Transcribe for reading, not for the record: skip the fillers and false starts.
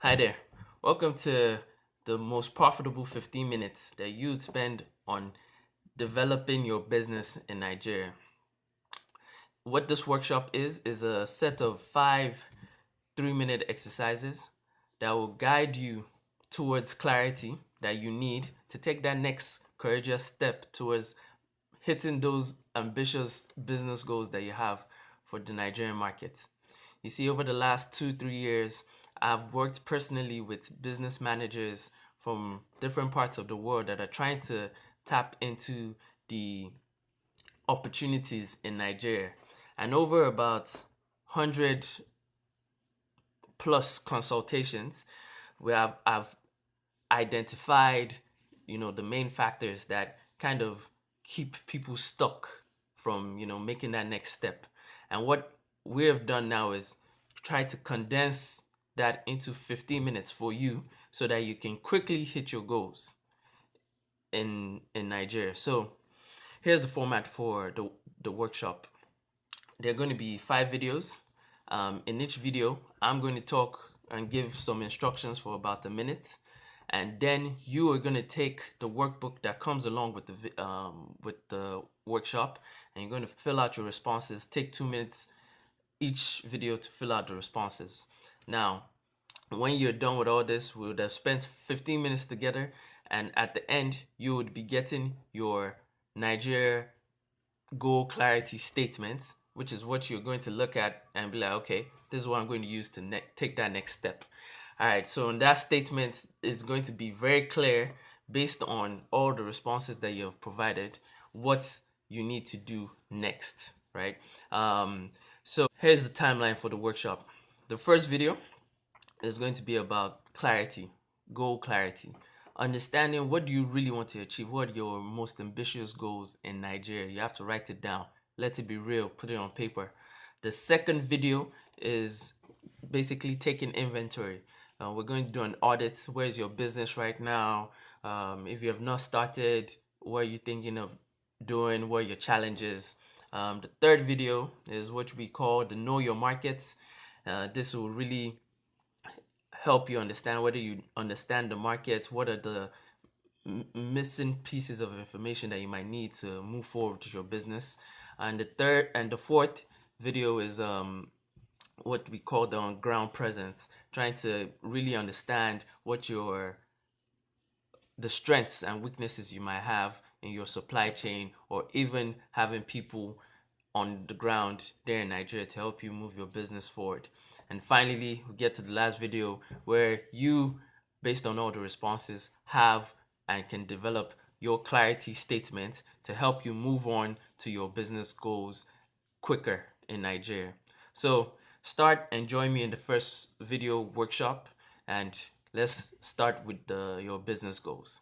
Hi there. Welcome to the most profitable 15 minutes that you'd spend on developing your business in Nigeria. What this workshop is a set of 5 3-minute exercises that will guide you towards clarity that you need to take that next courageous step towards hitting those ambitious business goals that you have for the Nigerian market. You see, over the last 2 3 years, I've worked personally with business managers from different parts of the world that are trying to tap into the opportunities in Nigeria. And over about 100 plus consultations, where I've identified, the main factors that kind of keep people stuck from, making that next step. And what we have done now is try to condense that into 15 minutes for you so that you can quickly hit your goals in Nigeria. So here's the format for the workshop. There are going to be 5 videos. In each video, I'm going to talk and give some instructions for about a minute, and then you are going to take the workbook that comes along with the workshop, and you're going to fill out your responses. Take 2 minutes each video to fill out the responses. Now, when you're done with all this, we would have spent 15 minutes together, and at the end, you would be getting your Nigeria goal clarity statement, which is what you're going to look at and be like, okay, this is what I'm going to use to take that next step. All right, so in that statement is going to be very clear based on all the responses that you have provided, what you need to do next, right? So here's the timeline for the workshop. The first video is going to be about clarity, goal clarity, understanding what do you really want to achieve, what are your most ambitious goals in Nigeria. You have to write it down, let it be real, put it on paper. The second video is basically taking inventory. We're going to do an audit. Where's your business right now? If you have not started, what are you thinking of doing? What are your challenges? The third video is what we call the know your markets. This will really help you understand whether you understand the markets, what are the missing pieces of information that you might need to move forward with your business. And the fourth video is what we call the on ground presence, trying to really understand what the strengths and weaknesses you might have in your supply chain, or even having people on the ground there in Nigeria to help you move your business forward. And finally, we get to the last video where you, based on all the responses, have and can develop your clarity statement to help you move on to your business goals quicker in Nigeria. So start and join me in the first video workshop, and let's start with your business goals.